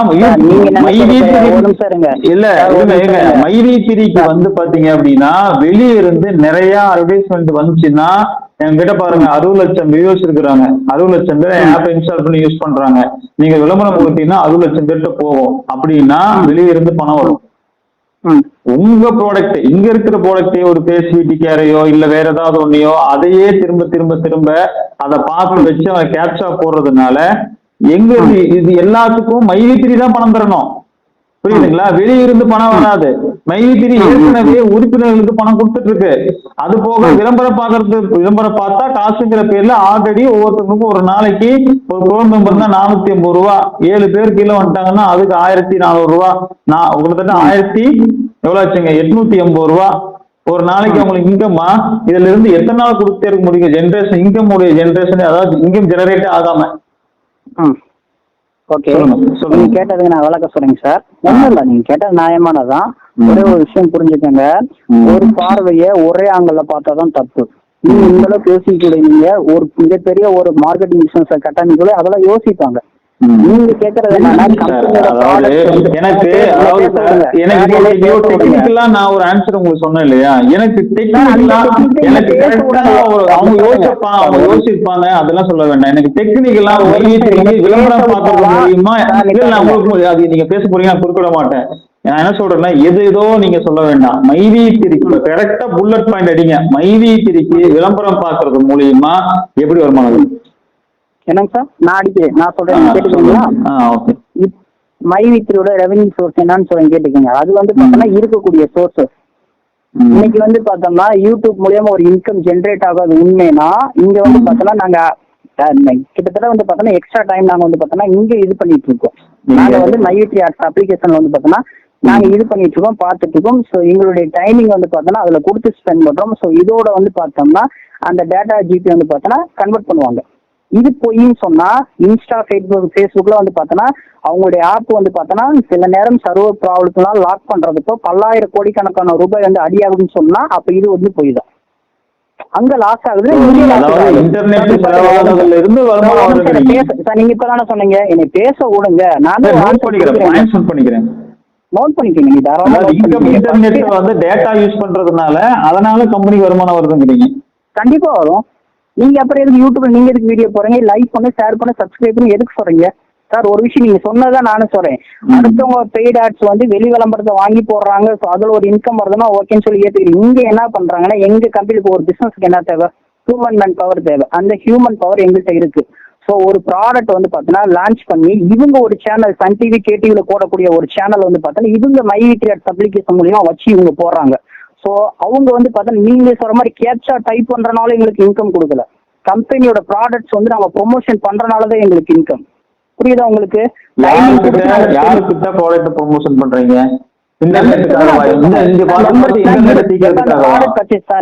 மைவித்ரிக்கு வந்து பாத்தீங்க அப்படின்னா வெளியே இருந்து நிறைய அட்வர்டைஸ்மெண்ட் வந்துச்சுன்னா என்கிட்ட பாருங்க 60 லட்சம் வியூவர்ஸ் இருக்கிறாங்க, 60 லட்சம் பேர் ஆப் இன்ஸ்டால் பண்ணி யூஸ் பண்றாங்க. நீங்க விளம்பரம் கொடுத்தீங்கன்னா 60 லட்சம் பேர்கிட்ட போகும் அப்படின்னா வெளியே இருந்து பணம் வரும். உங்க ப்ராடக்ட் இங்க இருக்கிற ப்ராடக்டே ஒரு பேஸ்வீட்டி கேரையோ இல்ல வேற ஏதாவது ஒன்னையோ அதையே திரும்ப திரும்ப திரும்ப அதை பார்த்து வச்சு அவன் கேப்சா போடுறதுனால எங்க இது எல்லாத்துக்கும் மைவித்ரி தான் பணம் தரணும். புரியுதுங்களா? வெளியிருந்து பணம் வராது. மைவி3 ஏற்கனவே உறுப்பினர்களுக்கு பணம் கொடுத்துட்டு இருக்கு. அது போக விளம்பரம் பார்த்தா காசுங்கிற பேர்ல ஆல்ரெடி ஒவ்வொருத்தருக்கும் ஒரு நாளைக்கு ஒரு ப்ரோ மெம்பர்னா 450 ரூபா, 7 பேர் கீழே வந்துட்டாங்கன்னா அதுக்கு 1400 ரூபா, கிட்டத்தட்ட 880 ரூபா ஒரு நாளைக்கு அவங்களுக்கு இன்கம்மா. இதுல இருந்து எத்தனை நாள் கொடுத்தே இருக்க முடியும்? ஜென்ரேஷன் இன்கம் உடைய ஜென்ரேஷன், அதாவது இன்கம் ஜெனரேட் ஆகாம. ஓகே, நீங்க கேட்டதுக்கு நான் விளக்க சொல்றேங்க சார். ஒண்ணும் இல்ல, நீங்க கேட்டது நியாயமானதான். ஒரே ஒரு விஷயம் புரிஞ்சுக்கோங்க, ஒரு பார்வைய ஒரே ஆங்கிள் பார்த்தாதான் தப்பு. நீங்க இந்த அளவுக்கு யோசிக்க, நீங்க ஒரு மிகப்பெரிய ஒரு மார்க்கெட்டிங் பிசினஸ் கட்டணிக்குள்ள அதெல்லாம் யோசிப்பாங்க. நீங்க கேக்குறது டெக்னிக்கலா நான் ஒரு ஆன்சர் உங்களுக்கு சொன்னேன் இல்லையா? எனக்கு அவங்க யோசிச்சிருப்பாங்க, அதெல்லாம் சொல்ல வேண்டாம். எனக்கு டெக்னிக்கலா விளம்பரம் பார்க்கறது மூலியமா அது நீங்க பேச போறீங்க, நான் குறுக்கிட மாட்டேன். நான் என்ன சொல்றேன்னா, ஏதோ நீங்க சொல்ல வேண்டாம். மைவி3 கரெக்டா புல்லட் பாயிண்ட் அடிங்க. மைவி3 விளம்பரம் பார்க்கறது மூலியமா எப்படி வருமானம்? என்னங்க சார், நான் அடிக்கிறேன், நான் சொல்றேன் கேட்டுக்கீங்களா? மைவி3யோட ரெவென்யூ சோர்ஸ் என்னன்னு சொல்றேன் கேட்டுக்கோங்க. அது வந்து பார்த்தோம்னா இருக்கக்கூடிய சோர்ஸஸ். இன்னைக்கு வந்து பார்த்தோம்னா யூடியூப் மூலியமா ஒரு இன்கம் ஜென்ரேட் ஆகாது உண்மைனா, இங்க வந்து பார்த்தோம்னா நாங்க கிட்டத்தட்ட வந்து பார்த்தோம்னா எக்ஸ்ட்ரா டைம் நாங்க வந்து பார்த்தோம்னா இங்க இது பண்ணிட்டு இருக்கோம். நாங்க வந்து மைவி3 அப்ளிகேஷன்ல வந்து பார்த்தோம்னா நாங்க இது பண்ணிட்டு இருக்கோம், பார்த்துட்டு இருக்கோம். ஸோ எங்களுடைய டைமிங் வந்து பார்த்தோம்னா அதுல கொடுத்து ஸ்பெண்ட் பண்றோம். ஸோ இதோட வந்து பார்த்தோம்னா அந்த டேட்டா ஜிபி வந்து பார்த்தோம்னா கன்வெர்ட் பண்ணுவாங்க. இது பொய்ன்னு சொன்னா இன்ஸ்டா, ஃபேஸ்புக்ல வந்து பார்த்தோன்னா அவங்களுடைய ஆப் வந்து பார்த்தோன்னா சில நேரம் சர்வர் ப்ராப்ளத்தினால லாக் பண்றதுக்கோ 10,000 கோடிக்கணக்கான ரூபாய் வந்து அடியாகுதுன்னு சொன்னா அப்ப இது வந்து பொய் தான். அங்க லாஸ் ஆகுது. நீங்க இப்பதானே சொன்னீங்க, என்னை பேச விடுங்க, நான் நோட் பண்ணிக்கிறேன். டேட்டா யூஸ் பண்றதுனால அதனால கம்பெனி வருமானம் வருதுங்கிறீங்க. கண்டிப்பா வரும். நீங்க அப்புறம் எதுக்கு யூடியூப்ல நீங்க எதுக்கு வீடியோ போறீங்க, லைக் பண்ணு, ஷேர் பண்ணு, சப்ஸ்கிரைப் பண்ணி எதுக்கு சொல்றீங்க சார்? ஒரு விஷயம் நீங்க சொன்னதான் நானும் சொல்றேன். அடுத்தவங்க பெய்ட் ஆட்ஸ் வந்து வெளி விளம்பரத்தை வாங்கி போடுறாங்க, ஸோ அதுல ஒரு இன்கம் வருதுன்னா ஓகேன்னு சொல்லி ஏத்துக்கிறீங்க. இங்க என்ன பண்றாங்கன்னா, எங்க கம்பெனிக்கு ஒரு பிசினஸ்க்கு என்ன தேவை? ஹியூமன் மேன் பவர் தேவை. அந்த ஹியூமன் பவர் எங்கள்கிட்ட இருக்கு. ஸோ ஒரு ப்ராடக்ட் வந்து பார்த்தீங்கன்னா லான்ச் பண்ணி இவங்க ஒரு சேனல், சன் டிவி, கேடிவில போடக்கூடிய ஒரு சேனல் வந்து பார்த்தீங்கன்னா இவங்க மைவி3 அப்ளிகேஷன் மூலியமா வச்சு இவங்க போடுறாங்க. ஸோ அவங்க வந்து பார்த்தீங்கன்னா நீங்க சொல்ற மாதிரி கேப்சா டைப் பண்றனால எங்களுக்கு இன்கம் கொடுக்கல. கம்பெனியோட ப்ராடக்ட்ஸ் வந்து நாங்க ப்ரொமோஷன் பண்றனாலதான் எங்களுக்கு இன்கம். புரியுதா உங்களுக்கு? யாருக்கிட்ட ப்ராடக்ட் ப்ரொமோஷன் பண்றீங்க?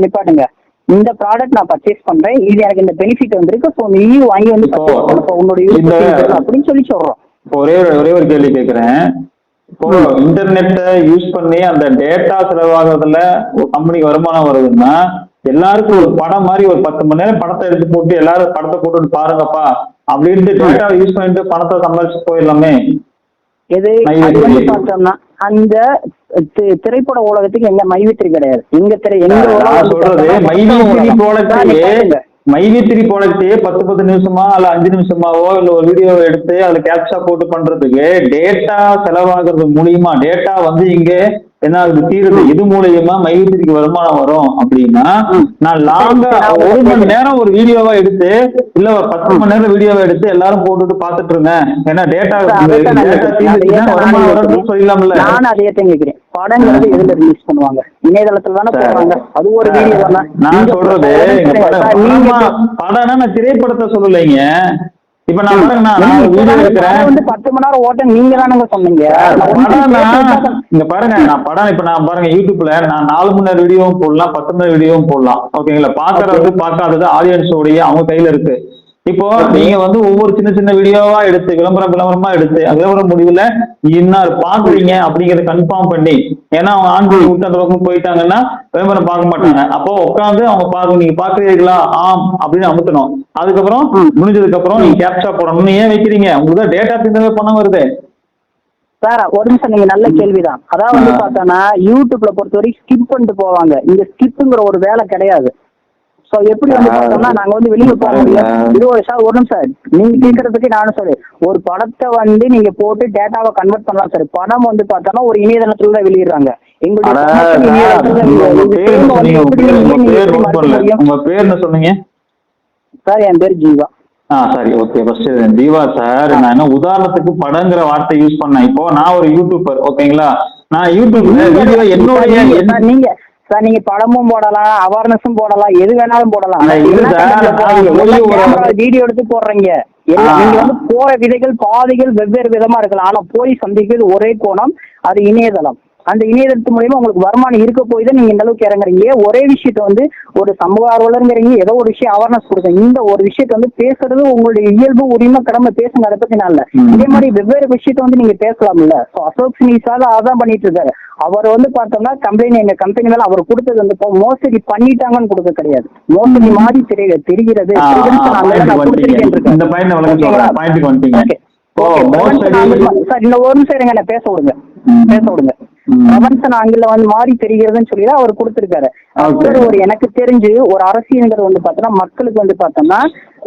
நிப்பாட்டுங்க. இந்த ப்ராடக்ட் நான் பர்ச்சேஸ் பண்றேன், இது எனக்கு இந்த பெனிஃபிட் வந்திருக்கு, ஸோ நீயும் வாங்கி வந்து உன்னோட அப்படின்னு சொல்லி சொல்றோம். ஒரே ஒரு கேள்வி கேட்கிறேன். இப்போ இன்டர்நெட்டை யூஸ் பண்ணி அந்த டேட்டா செலவாகிறதுல ஒரு கம்பெனிக்கு வருமானம் வருதுன்னா, எல்லாருக்கும் ஒரு படம் மாதிரி ஒரு 10 மணி நேரம் படத்தை எடுத்து போட்டு எல்லாரும் படத்தை போட்டு பாருங்கப்பா அப்படின்ட்டு டேட்டா யூஸ் பண்ணிட்டு பணத்தை சம்பாதிச்சு போயிடலாமே. எது பார்த்தோம்னா அந்த திரைப்பட உலகத்துக்கு எங்க மைவி3 கிடையாது. சொல்றது மைவி3 ப்ராடக்டே 10 நிமிஷமா இல்ல 5 நிமிஷமாவோ இல்ல ஒரு வீடியோ எடுத்து அதுல கேப்சா போட்டு பண்றதுக்கு டேட்டா செலவாகிறது மூலியமா டேட்டா வந்து இங்க என்ன தீருது. இது மூலியமா மைவி3க்கு வருமானம் வரும் அப்படின்னா, நான் லாங்கா 1 மணி நேரம் ஒரு வீடியோவா எடுத்து இல்ல ஒரு 10 மணி நேரம் வீடியோவா எடுத்து எல்லாரும் போட்டுட்டு பாத்துட்டு இருந்தேன். ஏன்னா டேட்டா வருமானம் வரும்னு சொல்லலாம்ல. நான் அதையே கேட்கிறேன். படங்கிறது எதுல ரிலீஸ் பண்ணுவாங்க? இணையதளத்துல தானே போடுறாங்க. அது ஒரு வீடியோ தானே. நான் சொல்றது படம்னா நான் திரைப்படத்தை சொல்லலைங்க. இப்ப நான் வீடியோ எடுக்கிறேன் வந்து 10 மணி நேரம் ஓட்ட நீங்க தானங்க சொன்னீங்க. இங்க பாருங்க, நான் படம் இப்ப நான் பாருங்க யூடியூப்ல நான் 4 மணி நேரம் வீடியோவும் போடலாம், 10 மணி நேரம் வீடியோவும் போடலாம். ஓகேங்களா? பாக்குறது பார்க்காதது ஆடியன்ஸோடைய அவங்க கையில இருக்கு. இப்போ நீங்க வந்து ஒவ்வொரு சின்ன வீடியோவா எடுத்து விளம்பரமா எடுத்து விளம்பரம் முடிவுல இன்னார் பாக்குறீங்க அப்படிங்கறத கன்ஃபார்ம் பண்ணி, ஏன்னா அவங்க ஆண்கள் விட்டு அந்த பக்கம் போயிட்டாங்கன்னா விளம்பரம் பார்க்க மாட்டாங்க. அப்போ உட்காந்து அவங்க பாக்க நீங்க பாக்குறீங்களா ஆம் அப்படின்னு அமுத்தணும். அதுக்கப்புறம் முடிஞ்சதுக்கு அப்புறம் நீங்க கேப்சா போடணும். ஏன் வைக்கிறீங்க? உங்களுக்கு டேட்டா தீர்ந்தவே பணம் வருது சார். ஒரு நிமிஷம், நீங்க நல்ல கேள்விதான். அதாவது வந்து பார்த்தோன்னா யூடியூப்ல பொறுத்தவரைக்கும் ஸ்கிப் பண்ணிட்டு போவாங்க. இங்க ஸ்கிப்புங்கிற ஒரு வேலை கிடையாது. சோ எப்படி வந்து பார்த்தோம்னா நாங்க வந்து வெளியே போக முடியும். இது ஒரு நிமிஷம், நீங்க கேட்கறதுக்கு நானும் சொல்றேன். ஒரு படத்தை வந்து நீங்க போட்டு டேட்டாவை கன்வெர்ட் பண்ணலாம் சார். படம் வந்து பார்த்தோம்னா ஒரு இணையதளத்துல தான் வெளியிடுறாங்க. உங்க பேர் என்ன சொன்னீங்க சார்? என் பேர் ஜீவா. சரி, ஓகே. ஃபர்ஸ்ட் ஜீவா சார், நான் என்ன உதாரணத்துக்கு படங்கிற வார்த்தை யூஸ் பண்ணேன். இப்போ நான் ஒரு யூடியூபர், ஓகேங்களா? நான் யூடியூப்ல வீடியோ என்னுடைய நீங்க படமும் போடலாம், அவேர்னஸும் போடலாம், எது வேணாலும் போடலாம். வீடியோ எடுத்து போடுறீங்க. நீங்க வந்து போற விதைகள் பாதைகள் வெவ்வேறு விதமா இருக்கலாம். ஆனா போய் சந்திக்கிறது ஒரே கோணம், அது இணையதளம். அந்த இணையதளத்து மூலியமா உங்களுக்கு வருமானம் இருக்க போய் தான் நீங்க இந்த அளவுக்கு இறங்குறீங்க. ஒரே விஷயத்த வந்து ஒரு சமூக ஆர்வலருங்கிறீங்க, ஏதோ ஒரு விஷயம் அவேர்னஸ் கொடுங்க. இந்த ஒரு விஷயத்த வந்து பேசுறது உங்களுடைய இயல்பு, உரிமை, கடமை, பேசுங்க. அதை பத்தி நான் இல்ல. இதே மாதிரி வெவ்வேறு விஷயத்த வந்து நீங்க பேசலாம்ல. அசோக் சினிசால அதான் பண்ணிட்டு இருக்காரு. அவர் வந்து பார்த்தோம்னா கம்பெனி, எங்க கம்பெனி மேல அவர் கொடுத்தது வந்து மோசடி பண்ணிட்டாங்கன்னு கொடுக்க கிடையாது, மோசடி மாதிரி தெரிகிறது. சார் இந்த ஒரு நிமிஷம் இருங்க, பேச விடுங்க. பிரபஞ்சன் ஆங்கில வந்து மாறி தெரிகிறதுன்னு சொல்லி அவர் கொடுத்திருக்காரு. ஒரு எனக்கு தெரிஞ்சு ஒரு அரசியல்ங்கிறது வந்து பார்த்தோம்னா மக்களுக்கு வந்து பார்த்தோம்னா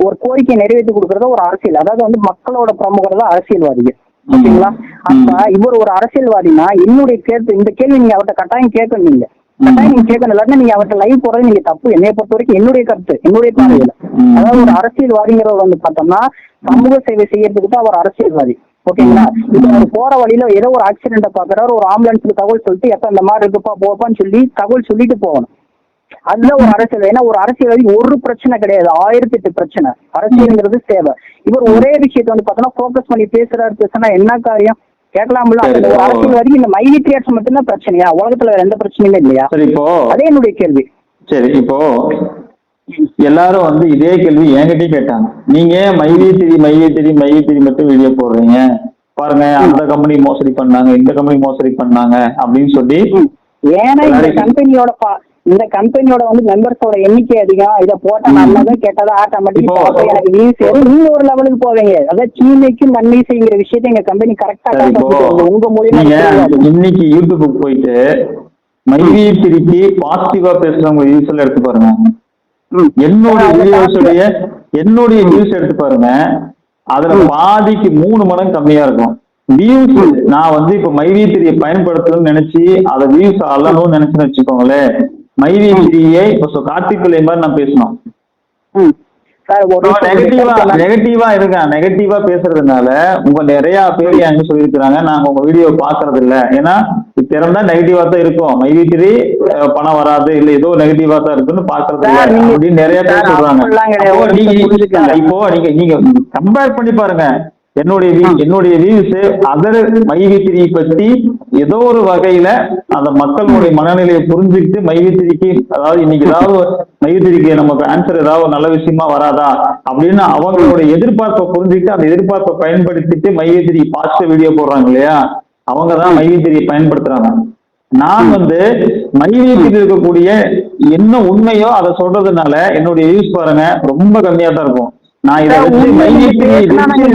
ஒரு கோரிக்கை நிறைவேற்றி கொடுக்கறது ஒரு அரசியல். அதாவது வந்து மக்களோட பிரமுகர் தான் அரசியல்வாதிகள். ஓகேங்களா? அப்ப இவர் ஒரு அரசியல்வாதினா என்னுடைய இந்த கேள்வி நீங்க அவர்கிட்ட கட்டாயம் கேட்கணும். நீங்க கட்டாயம் நீங்க கேட்கணும். இல்லாட்டி நீங்க அவர்கிட்ட லைவ் போறது நீங்க தப்பு. என்னைய பொறுத்த வரைக்கும் என்னுடைய கருத்து, என்னுடைய பார்வையில. அதாவது ஒரு அரசியல்வாதிங்கிறவர் வந்து பார்த்தோம்னா சமூக சேவை செய்யறதுக்கு தான் அவர் அரசியல்வாதி. ஓகேங்களா? இப்ப அவர் போற வழியில ஏதோ ஒரு ஆக்சிடென்ட பாக்குறாரு, ஒரு ஆம்புலன்ஸ்க்கு தகவல் சொல்லிட்டு எப்ப இந்த மாதிரி இருக்குப்பா போப்பான்னு சொல்லி தகவல் சொல்லிட்டு போகணும். அதுதான் ஒரு அரசியல். ஏன்னா ஒரு அரசியல்வாதி ஒரு பிரச்சனை கிடையாது, 1008 பிரச்சனை. அரசியல்ங்கிறது சேவை. இவர் ஒரே விஷயத்த வந்து பார்த்தோம்னா போக்கஸ் பண்ணி பேசுனா என்ன காரியம்? கேட்கலாம்ல. அந்த ஒரு அரசியல்வாதிக்கு இந்த மைவி கிரியேட்ஸ் மட்டும்தான் பிரச்சனையா? உலகத்துல வேற எந்த பிரச்சனையுமே இல்லையா? அதே என்னுடைய கேள்வி. சரி, இப்போ எல்லாரும் வந்து இதே கேள்வி என்கிட்டயும் கேட்டாங்க. நீங்க மைவி மட்டும் வீடியோ போடுறீங்க பாருங்க, அந்த கம்பெனி மோசடி பண்ணாங்க, இந்த கம்பெனி மோசடி பண்ணாங்க அப்படின்னு சொல்லி. ஏன்னா இந்த கம்பெனியோட வந்து மெம்பர்ஸோட எண்ணிக்கை அதிகம். இதை போட்டா நல்லதும் கேட்டதா ஆட்டோமேட்டிக் எனக்கு வியூ சேரும். நீங்க ஒரு லெவலுக்கு போவீங்க. அதாவது தீமைக்கும் நன்மை செய்கிற விஷயத்த எங்க கம்பெனி கரெக்டா உங்க மூலியமா. இன்னைக்கு யூடியூபுக்கு போயிட்டு மைவி திருப்பி பாசிட்டிவா பேசுறவங்க வியூஸ் எல்லாம் எடுத்து பாருங்க. என்னுடைய வியூஸ் எடுத்து பாருங்க. அதுல பாதிக்கு 3 மடங்கு கம்மியா இருக்கும் வியூஸ். நான் வந்து இப்ப மைவி திரியை பயன்படுத்தணும்னு நினைச்சு அதை வியூஸ் அள்ளணும்னு நினைச்சுன்னு வச்சுக்கோங்களேன். மைவி திரியை இப்ப கார்த்திக் பிள்ளை மாதிரி நான் பேசணும். நெகட்டிவா பேசுறதுனால உங்க நிறைய பேர் எங்க சொல்லியிருக்கிறாங்க, நாங்க உங்க வீடியோ பாக்குறது இல்ல. ஏன்னா திறந்தா நெகட்டிவா தான் இருக்கும், மைவி திரி பணம் வராது, இல்ல ஏதோ நெகட்டிவா தான் இருக்குன்னு பாக்குறது இல்ல அப்படின்னு நிறைய பேர் சொல்றாங்க. இப்போ நீங்க கம்பேர் பண்ணி பாருங்க. என்னுடைய வியூஸ் அதர் மைவி திரியை பத்தி ஏதோ ஒரு வகையில அந்த மக்களுடைய மனநிலையை புரிஞ்சுக்கிட்டு மைவி திரிக்கு, அதாவது இன்னைக்கு ஏதாவது மைவி திரிக்கு நமக்கு ஆன்சர் ஏதாவது நல்ல விஷயமா வராதா அப்படின்னு அவங்களுடைய எதிர்பார்ப்பை புரிஞ்சுக்கிட்டு அந்த எதிர்பார்ப்பை பயன்படுத்திட்டு மைவி திரி பாசிட்டிவ் வீடியோ போடுறாங்க இல்லையா, அவங்கதான் மைவி திரியை பயன்படுத்துறாங்க. நான் வந்து மைவி திரி இருக்கக்கூடிய என்ன உண்மையோ அதை சொல்றதுனால என்னுடைய வியூஸ் பாருங்க ரொம்ப கம்மியா தான் இருக்கும். நான் இதை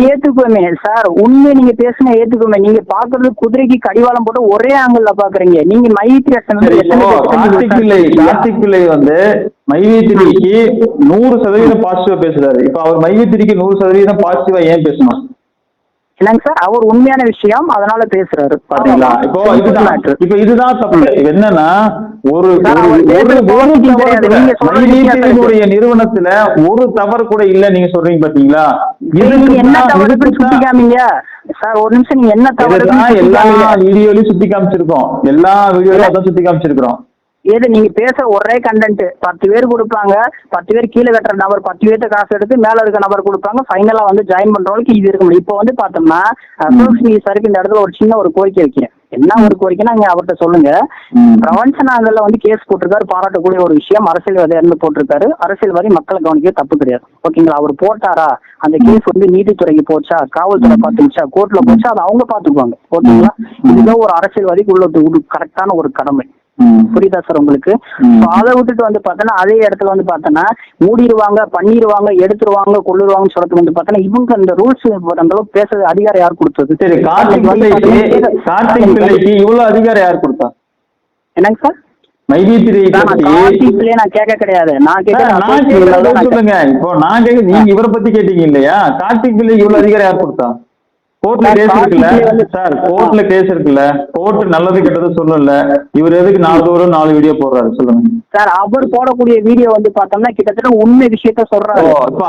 ஏத்துக்குவேன் சார். உண்மை நீங்க பேசுனா ஏத்துக்குவேன். நீங்க பாக்குறது குதிரைக்கு கடிவாளம் போட்டு ஒரே ஆங்கிள் பாக்குறீங்க. நீங்க மைவி கார்த்திக் பிள்ளை வந்து மைவி திரிக்கு 100% பாசிட்டிவா பேசுறாரு. இப்ப அவர் மைவி திரிக்கு 100% பாசிட்டிவா ஏன் பேசணும்? என்னங்க சார், அவர் உண்மையான விஷயம் அதனால பேசுறாரு. பாத்தீங்களா? இப்ப இதுதான் தப்பு. என்னன்னா ஒரு நிறுவனத்துல ஒரு தவறு கூட இல்ல நீங்க சொல்றீங்க பாத்தீங்களா? என்ன தவறு சுட்டி காமிங்க சார். ஒரு நிமிஷம், நீங்க என்ன தவறு எல்லா வீடியோலயும் சுத்தி காமிச்சிருக்கோம். எல்லா வீடியோலயும் அதான் சுத்தி காமிச்சிருக்கிறோம். ஏது நீங்க பேச ஒரே கண்டென்ட் 10 பேர் கொடுப்பாங்க. 10 பேர் கீழே கட்டுற நபர் 10 பேர்த்த காசு எடுத்து மேல இருக்க நபர் கொடுப்பாங்க. ஃபைனலா வந்து ஜாயின் பண்றவங்களுக்கு இது இருக்க முடியும். இப்போ வந்து பார்த்தோம்னா சாருக்கு இந்த இடத்துல ஒரு சின்ன ஒரு கோரிக்கை வைக்கிறேன். என்ன ஒரு கோரிக்கைன்னா, நீங்க அவர்கிட்ட சொல்லுங்க. பிரபஞ்சனாங்கல்ல வந்து கேஸ் போட்டிருக்காரு, பாராட்டக்கூடிய ஒரு விஷயம். அரசியல்வாதி இருந்து போட்டிருக்காரு. அரசியல்வாதி மக்களை கவனிக்க தப்பு கிடையாது. ஓகேங்களா? அவர் போட்டாரா, அந்த கேஸ் வந்து நீதித்துறைக்கு போச்சா, காவல்துறை பார்த்துச்சா, கோர்ட்ல போச்சா, அதை அவங்க பாத்துக்குவாங்க. ஓகேங்களா? இதுதான் ஒரு அரசியல்வாதிக்கு உள்ள கரெக்டான ஒரு கடமை. புரியுதா சார் உங்களுக்கு? அதை விட்டுட்டு வந்து பார்த்தோன்னா அதே இடத்துல வந்து பார்த்தோன்னா மூடிடுவாங்க, பண்ணிடுவாங்க, எடுத்துருவாங்க, கொள்ளுருவாங்கன்னு சொல்றதுக்கு வந்து பார்த்தோன்னா இவங்க அந்த ரூல்ஸ் அந்த அளவுக்கு பேசுறது அதிகாரம் யார் கொடுத்தது? சரி, கார்த்திக் பிள்ளைக்கு இவ்வளவு அதிகாரம் யார் கொடுத்தா? என்னங்க சார்? மைவி திரியை நான் கேட்க கிடையாது. நான் சொல்லுங்க. இப்போ நான் கேட்க, நீங்க இவரை பத்தி கேட்டீங்க இல்லையா? கார்த்திக் பிள்ளைக்கு இவ்வளவு அதிகாரம் யார் கொடுத்தா? கோர்ட்ல சார், கேஸ் இருக்குல்ல கார்த்திக்ல வந்து- சார், கோர்ட்ல கேஸ் இருக்குல்ல, கோர்ட் நல்லது கெட்டது சொல்லல. இவர் எதுக்கு 4 வீடியோ போடுறாரு சொல்லுங்க. சார் அவர் போடக்கூடிய வீடியோ வந்து பார்த்தோம்னா கிட்டத்தட்ட உண்மை விஷயத்த சொல்றாரு. இப்ப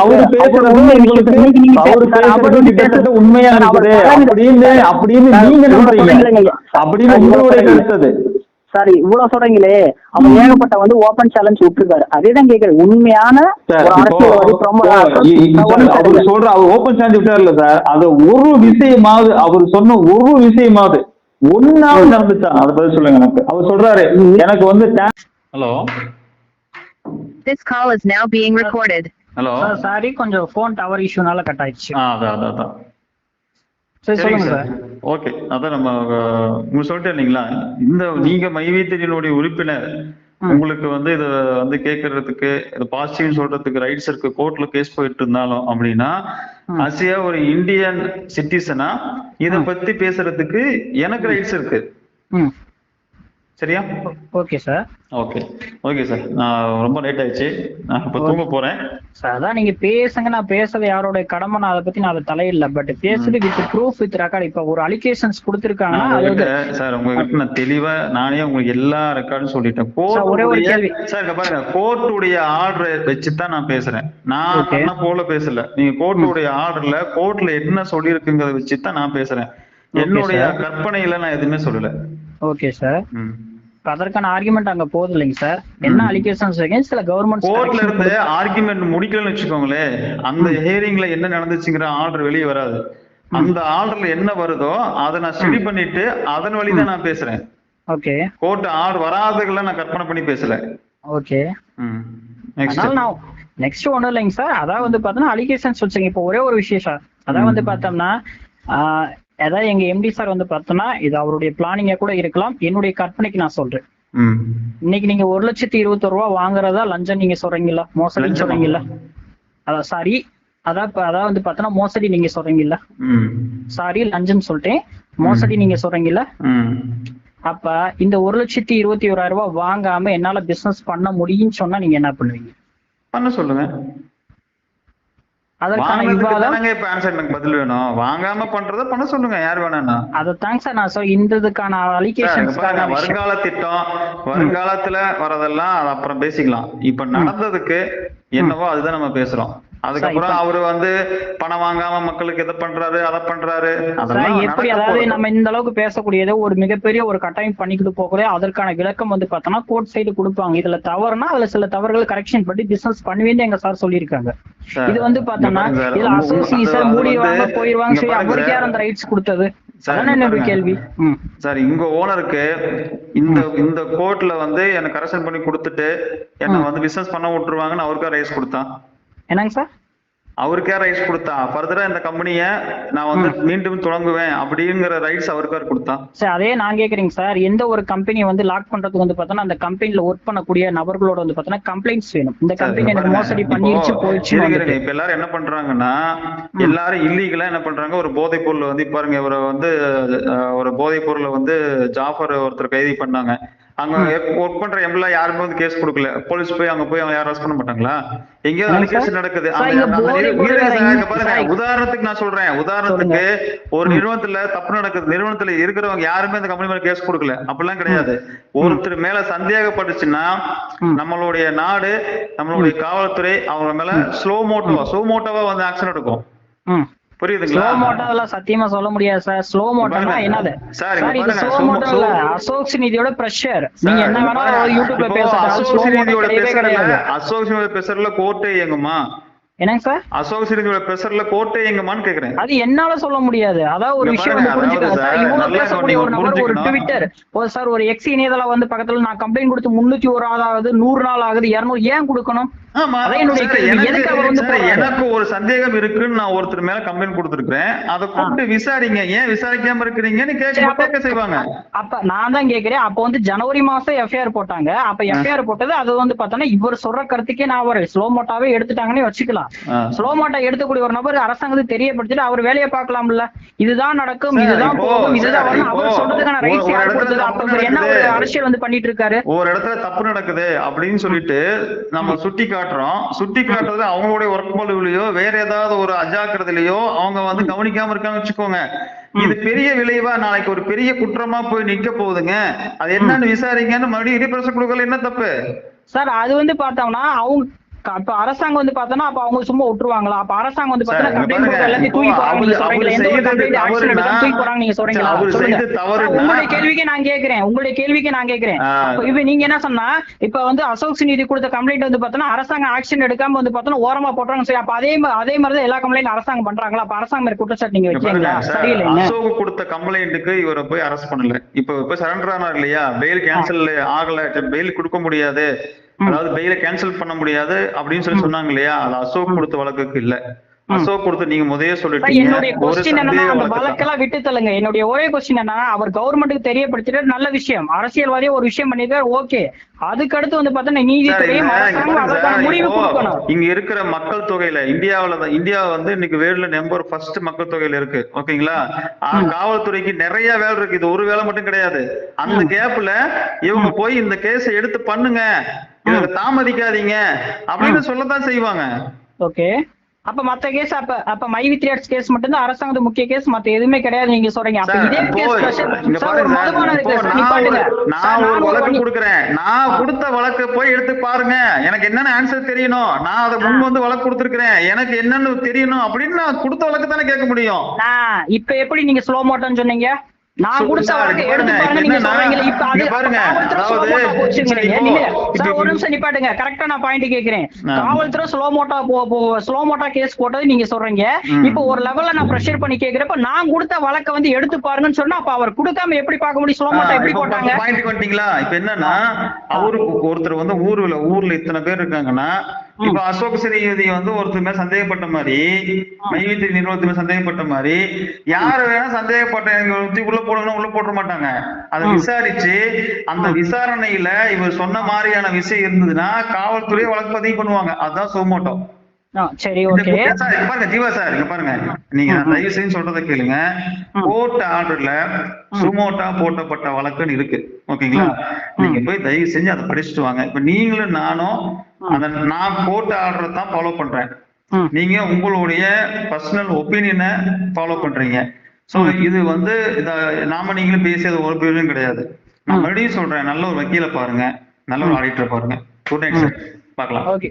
அவரு பேசுறது உண்மை விஷயத்த உங்களுக்கு நீங்க அவரு சார், அவர் பேசுறது வந்து கிட்டத்தட்ட பேசுறது- உண்மையா சார், அவர் இருக்குது அப்படின்னு சார், நீங்க இவ்வளவு நம்புறீங்க, சொல்றீங்களே. அப்படின்னு சார், இவ்வளவு உங்களுடைய சொல்றீங்களே. கருத்து அது. சார் இவ்வளவு சொல்றீங்களே, அவர் ஏகப்பட்ட வந்து ஓபன் சேலஞ்ச் விட்டுருக்காரு. அதேதான் கேக்குறேன், உண்மையான சார், ஒரு இப்போ அரசியல்வாதி அவர் சொல்ற அவர் ஓபன் சார்ஜ் விட்டார்ல சார், அது ஒரு விஷயமாவது அவர் சொன்ன ஒரு விஷயமாவது ஒன்னாவது நடந்துச்சா? அதை பதில் சொல்லுங்க எனக்கு. அவர் சொல்றாரு எனக்கு வந்து hello This call is now being recorded. Hello sorry, கொஞ்சம் ஃபோன் டவர் இஷ்யூனால கட் ஆயிடுச்சு. அதான் சரி சொல்லுங்க சார். ஓகே, அதான் நம்ம உங்களுக்கு சொல்லிட்டே இல்லைங்களா, இந்த நீங்க மைவித்திரியினுடைய உறுப்பினர், உங்களுக்கு வந்து இத வந்து கேட்கறதுக்கு இது பாசிட்டிவ் சொல்றதுக்கு ரைட்ஸ் இருக்கு. கோர்ட்ல கேஸ் போயிட்டு இருந்தாலும் அப்படின்னா அசியா ஒரு இந்தியன் சிட்டிசனா இத பத்தி பேசுறதுக்கு எனக்கு ரைட்ஸ் இருக்கு. சரியா? Okay sir. ஓகே சார், நான் ரொம்ப லேட் ஆயிடுச்சு, நான் இப்ப தூங்க போறேன் சார். அதான் நீங்க பேசுங்க, நான் பேசுறது யாரோட கடமை, நான் அதை பத்தி நான் அதை தலையிடல. பட் பேசுறது வித் ப்ரூஃப் வித் ரெக்கார்டு. இப்ப ஒரு அலிகேஷன்ஸ் கொடுத்துருக்காங்கன்னா அதாவது சார் உங்ககிட்ட நான் தெளிவா நானே உங்களுக்கு எல்லா ரெக்கார்டும் சொல்லிட்டேன். ஒரே ஒரு கேள்வி சார், பாருங்க, கோர்ட்டுடைய ஆர்டர் வச்சுதான் நான் பேசுறேன். நான் பண்ண போல பேசல. நீங்க கோர்ட்டுடைய ஆர்டர்ல கோர்ட்ல என்ன சொல்லி இருக்குங்கிறத வச்சுதான் நான் பேசுறேன். என்னுடைய கற்பனையில நான் எதுவுமே சொல்லல. Okay sir. அதற்கான ஆர்குமெண்ட் அங்க போகுது இல்லைங்க சார். என்ன அலிகேஷன்ஸ் அகைன்ஸ்ட் சில கவர்மெண்ட் கோர்ட்ல இருந்து ஆர்குமெண்ட் முடிக்கலன்னு வச்சுக்கோங்களேன், அந்த ஹியரிங்ல என்ன நடந்துச்சுங்கிற ஆர்டர் வெளியே வராது. அந்த ஆர்டர்ல என்ன வருதோ அதை நான் ஸ்டடி பண்ணிட்டு அதன் வழிதான் நான் பேசுறேன். ஓகே. கோர்ட் ஆர்டர் வராததுல நான் கற்பனை பண்ணி பேசல. ஓகே. நெக்ஸ்ட் ஒன்றும் இல்லைங்க சார். அதாவது வந்து பார்த்தோம்னா அலிகேஷன்ஸ் வச்சுங்க. இப்போ ஒரே ஒரு விஷயம் சார், அதாவது வந்து பார்த்தோம்னா அதாவது எங்க எம்டி சார் வந்து பார்த்தோம்னா இது அவருடைய பிளானிங்கா கூட இருக்கலாம். என்னுடைய கற்பனைக்கு நான் சொல்றேன். இன்னைக்கு நீங்க 1,21,000 வாங்குறதா லஞ்சம் நீங்க சொல்றீங்கல்ல, மோசடி சொல்றீங்கல்ல, அதான் சாரி, அதான் வந்து பார்த்தோம்னா மோசடி நீங்க சொல்றீங்கல்ல, சாரி லஞ்சம் சொல்லிட்டேன், மோசடி நீங்க சொல்றீங்கல்ல. அப்ப இந்த 1,21,000 வாங்காம என்னால பிசினஸ் பண்ண முடியும்னு சொன்னா நீங்க என்ன பண்ணுவீங்க? பண்ண சொல்லுங்க. அதற்கான விவாதம் இப்ப ஆன்சர் எனக்கு பதில் வேணும். வாங்காம பண்றத பண்ண சொல்லுங்க, யார் வேணா. அதத்தாங்க சார் நான் சொல்ல, இந்ததுக்கான அலிகேஷன்ஸ் வருங்கால திட்டம், வருங்காலத்துல வரதெல்லாம் அது அப்புறம் பேசிக்கலாம். இப்ப நடந்ததுக்கு என்னவோ அதுதான் நம்ம பேசுறோம். அதுக்கப்புறம் அவரு வந்து பணம் வாங்காம மக்களுக்கு எதை பண்றாரு அதை பண்றாரு எப்படி, அதாவது நம்ம இந்த அளவுக்கு பேசக்கூடியது ஒரு மிகப்பெரிய ஒரு கட்டாயம் பண்ணிக்கிட்டு போகக்கூடிய அதற்கான விளக்கம் வந்து பார்த்தோம்னா கோர்ட் சைடு கொடுப்பாங்க. இதுல தவறுனா அதுல சில தவறுகள் கரெக்ஷன் பண்ணி பிசினஸ் பண்ணுவேன்னு எங்க சார் சொல்லியிருக்காங்க. இது வந்து பார்த்தோம்னா இதுல அசோசியேஷன் மூடிடுவாங்க போயிருவாங்க. சரி, அவருக்கு யார் அந்த ரைட்ஸ் கொடுத்தது? என்னோட கேள்வி சார். இங்க ஓனருக்கு இந்த கோர்ட்ல வந்து எனக்கு கரெக்ஷன் பண்ணி கொடுத்துட்டு என்ன வந்து பிசினஸ் பண்ண விட்டுருவாங்கன்னு அவருக்கா ரைட்ஸ் கொடுத்தான்? என்னங்க சார்? அவருக்கே ரைட்ஸ் கொடுத்தா ஃபர்தரா இந்த கம்பெனியை நான் வந்து மீண்டும் தொடங்குவேன் அப்படிங்கிற ரைட்ஸ் அவருக்கா கொடுத்தா? சார் அதே நான் கேக்குறீங்க சார். எந்த ஒரு கம்பெனியை வந்து லாக் பண்றதுக்கு வந்து பார்த்தோன்னா அந்த கம்பெனில ஒர்க் பண்ணக்கூடிய நபர்களோட வந்து பார்த்தோன்னா கம்ப்ளைண்ட்ஸ் வேணும். இந்த கம்பெனி எனக்கு மோசடி பண்ணிடுச்சு போயிடுச்சு. இப்ப எல்லாரும் என்ன பண்றாங்கன்னா, எல்லாரும் இல்லீகலா என்ன பண்றாங்க, ஒரு போதைப் பொருள் வந்து பாருங்க, இவரை வந்து ஒரு போதைப் பொருளை வந்து ஜாஃபர் ஒருத்தர் கைது பண்ணாங்க. அங்க ஒர்க் பண்ற எம்ப்ளாய் யாருமே வந்து கேஸ் கொடுக்கல. போலீஸ் போய் அங்க போய் அவங்க யாரும் அரெஸ்ட் பண்ண மாட்டாங்களா? எங்கேயாவது அலிகேஷன் நடக்குது. உதாரணத்துக்கு நான் சொல்றேன், உதாரணத்துக்கு ஒரு நிறுவனத்துல தப்பு நடக்குது, நிறுவனத்துல இருக்கிறவங்க யாருமே அந்த கம்பெனி மேல கேஸ் கொடுக்கல. அப்படிலாம் கிடையாது. ஒருத்தர் மேல சந்தேகப்பட்டுச்சுன்னா நம்மளுடைய நாடு, நம்மளுடைய காவல்துறை அவங்க மேல ஸ்லோ மோட்டோவா வந்து ஆக்ஷன் எடுக்கும். புரியுதுங்களா? ஸ்லோ மோட்டோல சத்தியமா சொல்ல முடியாது சார். ஸ்லோ மோட்டோனா என்னது சார்? இது ஸ்லோ மோட்டோ இல்ல, அசோக் நீதியோட பிரஷர். நீங்க என்ன வேணாலும் யூடியூப்ல பேசுறது. அசோக் நீதியோட பிரஷர்ல கோர்ட்டே இயங்குமா? என்னங்க சார்? அசோக் நீதியோட பிரஷர்ல கோர்ட்டே இயங்குமான்னு கேக்குறேன். அது என்னால சொல்ல முடியாது. அதாவது ஒரு விஷயம் வந்து புரிஞ்சுக்கோங்க சார். இவ்வளவு பேசக்கூடிய ஒரு நபர் ஒரு ட்விட்டர் சார் ஒரு எக்ஸ் இணையதளம் வந்து பக்கத்துல நான் கம்ப்ளைண்ட் கொடுத்து 301 ஆகுது, 100 நாள் ஆகுது, 200 ஏன் கொடுக்கணும்? எனக்கு ஒரு சந்தேகம் இருக்குன்னு நான் ஒருத்தர் மேல கம்ப்ளைண்ட் கொடுத்திருக்கேன். அதை கூப்பிட்டு விசாரிங்க, ஏன் விசாரிக்காம இருக்கிறீங்கன்னு கேட்க செய்வாங்க. அப்ப நான் தான் கேக்குறேன். அப்ப வந்து ஜனவரி மாசம் எஃப்ஐஆர் போட்டாங்க. அப்ப எஃப்ஐஆர் போட்டது அது வந்து பார்த்தோன்னா இவர் சொல்ற கருத்துக்கே நான் ஒரு ஸ்லோ மோட்டாவே எடுத்துட்டாங்கன்னு வச்சுக்கலாம். ஸ்லோ மோட்டா எடுத்துக்கூடிய ஒரு நபர் அரசாங்கத்துக்கு தெரியப்படுத்திட்டு அவர் வேலையை பார்க்கலாம்ல. இதுதான் நடக்கும், இதுதான் போகும், இதுதான் வரும் அவர் சொல்றதுக்கான ரைட்ஸ் யார் கொடுத்தது? அப்ப என்ன ஒரு அரசியல் வந்து பண்ணிட்டு இருக்காரு? ஒரு இடத்துல தப்பு நடக்குது அப்படின்னு சொல்லிட்டு நம்ம சுட்டி காட்டுறோம். சுட்டி காட்டுறது அவங்களுடைய ஒர்க் மொழியிலயோ வேற ஏதாவது ஒரு அஜாக்கிரதையிலயோ அவங்க வந்து கவனிக்காம இருக்காங்க வச்சுக்கோங்க, இது பெரிய விளைவா நாளைக்கு ஒரு பெரிய குற்றமா போய் நிக்க போகுதுங்க. அது என்னன்னு விசாரிங்கன்னு மறுபடியும் இடிபிரசர் கொடுக்கல, என்ன தப்பு சார்? அது வந்து பார்த்தோம்னா அவங்க அப்ப அரசாங்கம் வந்து பார்த்தோம்னா அப்ப அவங்க சும்மா விட்டுருவாங்களா? அப்ப அரசாங்கம் வந்து பார்த்தோன்னா கம்ப்ளைண்ட் கொடுத்து எல்லாத்தையும் தூக்கி போறாங்க நீங்க சொல்றீங்களா? எந்த ஒரு கம்ப்ளைண்ட் ஆக்ஷன் எடுக்காம தூக்கி போறாங்க நீங்க சொல்றீங்களா? சொல்லுங்க. உங்களுடைய கேள்விக்கு நான் கேக்குறேன். இப்ப நீங்க என்ன சொன்னா, இப்ப வந்து அசோக் நீதி கொடுத்த கம்ப்ளைண்ட் வந்து பார்த்தோன்னா அரசாங்கம் ஆக்ஷன் எடுக்காம வந்து பார்த்தோன்னா ஓரமா போட்டாங்க. சரி, அப்ப அதே மாதிரி தான் எல்லா கம்ப்ளைண்ட் அரசாங்கம் பண்றாங்களா? அப்ப அரசாங்கம் மேல குற்றச்சாட்டு நீங்க வச்சீங்களா? சரியில்லை. அசோக் கொடுத்த கம்ப்ளைண்ட்டுக்கு இவரை போய் அரெஸ்ட் பண்ணல. இப்ப சரண்டர் ஆனார் இல்லையா, பெயில் கேன்சல் ஆகல, பெயில் கொடுக்க முடியாது, அதாவது பெயில கேன்சல் பண்ண முடியாது அப்படின்னு சொன்னாங்க இல்லையா, அது அசோக் கொடுத்த வழக்குக்கு இல்ல. அசோக் கொடுத்து நீங்க முதலே சொல்லிட்டீங்க. என்னுடைய கொஸ்டின் என்னன்னா, அந்த வழக்கெல்லாம் விட்டு தள்ளுங்க. என்னுடைய ஒரே கொஸ்டின் என்னன்னா, அவர் கவர்மெண்ட்டுக்கு தெரியப்படுத்திட்டு நல்ல விஷயம், அரசியல்வாதியே ஒரு விஷயம் பண்ணிருக்காரு, ஓகே. அதுக்கு அடுத்து வந்து பார்த்தா நீதித்துறையும் முடிவு கொடுக்கணும். இங்க இருக்கிற மக்கள் தொகையில இந்தியா வந்து இன்னைக்கு வேர்ல்ட்ல நம்பர் ஃபர்ஸ்ட் மக்கள் தொகையில இருக்கு, ஓகேங்களா? காவல்துறைக்கு நிறைய வேலை இருக்கு, இது ஒரு வேலை மட்டும் கிடையாது. அந்த கேப்ல இவங்க போய் இந்த கேஸை எடுத்து பண்ணுங்க, இதுக்கு தாமதிக்காதீங்க அப்படின்னு சொல்லத்தான் செய்வாங்க. ஓகே. அப்ப மத்த கேஸ் அப்ப மைவி 3 கேஸ் மட்டும் தான் அரசாங்கத்து முக்கிய கேஸ், மத்த எதுவுமே கிடையாது நீங்க சொல்றீங்க. அப்ப இதே கேஸ் நான் ஒரு வழக்கு கொடுக்குறேன், நான் கொடுத்த வழக்கு போய் எடுத்து பாருங்க, எனக்கு என்னென்ன ஆன்சர் தெரியணும், நான் அதை முன் வந்து வழக்கு கொடுத்துருக்கேன், எனக்கு என்னன்னு தெரியணும் அப்படின்னு நான் கொடுத்த வழக்கு தானே கேட்க முடியும். இப்ப எப்படி நீங்க ஸ்லோ மோட்டோன்னு சொன்னீங்க? நான் கொடுத்த வழக்கு எடுத்து பாருங்க நீங்க சொல்றீங்க. இப்ப அது ஒரு நிமிஷம் நிப்பாட்டுங்க, கரெக்டா நான் பாயிண்ட் கேக்குறேன். காவல்துறை ஸ்லோ மோட்டா கேஸ் போட்டது நீங்க சொல்றீங்க. இப்ப ஒரு லெவல்ல நான் பிரஷர் பண்ணி கேக்குறப்ப நான் கொடுத்த வழக்க வந்து எடுத்து பாருங்கன்னு சொன்னா அப்ப அவர் கொடுக்காம எப்படி பார்க்க முடியும்? ஸ்லோ மோட்டா எப்படி போட்டாங்க? பாயிண்ட் வந்துட்டீங்களா? இப்ப என்னன்னா, ஒருத்தர் வந்து ஊர்ல இத்தனை பேர் இருக்காங்கன்னா, இப்ப அசோக் நீதி வந்து ஒருத்தர் மேல சந்தேகப்பட்ட மாதிரி, மைவி நிறுவனத்து சந்தேகப்பட்ட மாதிரி யாரு வேணா சந்தேகப்பட்ட உள்ள போடணும், உள்ள போட மாட்டாங்க. அதை விசாரிச்சு அந்த விசாரணையில இவர் சொன்ன மாதிரியான விஷயம் இருந்ததுன்னா காவல்துறை வழக்கு பதிவு பண்ணுவாங்க. அதுதான் சுமோட்டோ. சரி, ஓகே. பாருங்க ஜீவா சார், இங்க பாருங்க, நீங்க தயவு செய்து சொல்றதை கேளுங்க. கோர்ட் ஆர்டர்ல சுமோட்டா போட்டப்பட்ட வழக்குன்னு இருக்கு, ஓகேங்களா? நீங்க போய் தயவு செஞ்சு அதை படிச்சுட்டு வாங்க. இப்ப நீங்களும் நானும் நான் கோர்ட் ஆர்டரை தான் ஃபாலோ பண்றேன், நீங்க உங்களுடைய பர்சனல் ஒப்பீனியனை ஃபாலோ பண்றீங்க. சோ இது வந்து நாம நீங்களும் பேசியது ஒரு பேரும் கிடையாது. நான் மறுபடியும் சொல்றேன், நல்ல ஒரு வக்கீல பாருங்க, நல்ல ஒரு ஆடிட்டர் பாருங்க. குட் நைட் சார், பார்க்கலாம். Okay,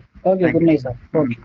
good night sir. Okay.